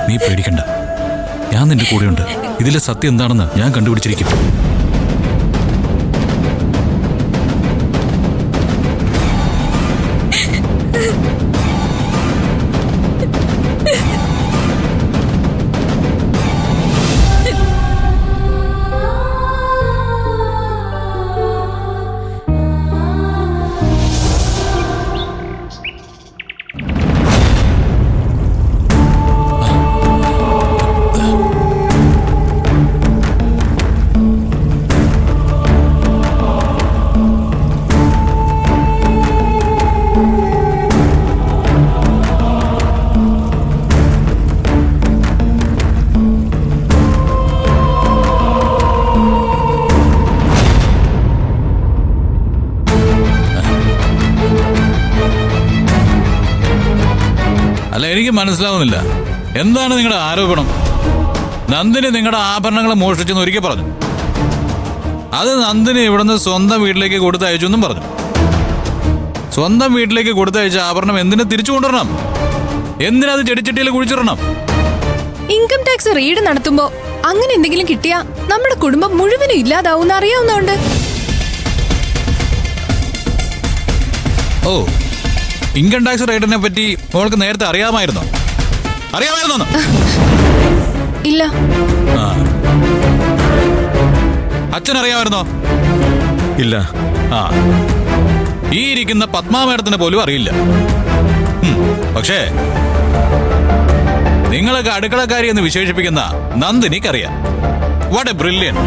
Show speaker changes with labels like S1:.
S1: നീ പേടിക്കണ്ട, ഞാൻ നിന്റെ കൂടെയുണ്ട്. ഇതിലെ സത്യം എന്താണെന്ന് ഞാൻ കണ്ടുപിടിച്ചിരിക്കും. അല്ല, എനിക്ക് മനസ്സിലാവുന്നില്ല, എന്താണ് നിങ്ങളുടെ ആരോപണം? നന്ദിനി നിങ്ങളുടെ ആഭരണങ്ങൾ മോഷ്ടിച്ചെന്ന് ഒരിക്കൽ പറഞ്ഞു. അത് നന്ദിനി ഇവിടുന്ന് സ്വന്തം വീട്ടിലേക്ക് കൊടുത്തയച്ചു എന്നും പറഞ്ഞു. സ്വന്തം വീട്ടിലേക്ക് കൊടുത്തയച്ച ആഭരണം എന്തിനു തിരിച്ചു കൊണ്ടുവരണം? എന്തിനത് ചെടിച്ചട്ടിയിൽ കുഴിച്ചിടണം?
S2: ഇൻകം ടാക്സ് റെയ്ഡ് നടത്തുമ്പോ അങ്ങനെ എന്തെങ്കിലും കിട്ടിയാ നമ്മുടെ കുടുംബം മുഴുവനും ഇല്ലാതാവും അറിയാവുന്നതുകൊണ്ട്.
S1: ഓ, ഇൻകം ടാക്സ് റെയ്ഡിനെ പറ്റി മോൾക്ക് നേരത്തെ അറിയാമായിരുന്നോ?
S2: ഇല്ല.
S1: അച്ഛൻ അറിയാമായിരുന്നോ?
S3: ഇല്ല.
S1: ഈ ഇരിക്കുന്ന പത്മാ മേഡത്തിന് പോലും അറിയില്ല. പക്ഷേ നിങ്ങളൊക്കെ അടുക്കളക്കാരി എന്ന് വിശേഷിപ്പിക്കുന്ന നന്ദിനിക്കറിയാം. What A brilliant.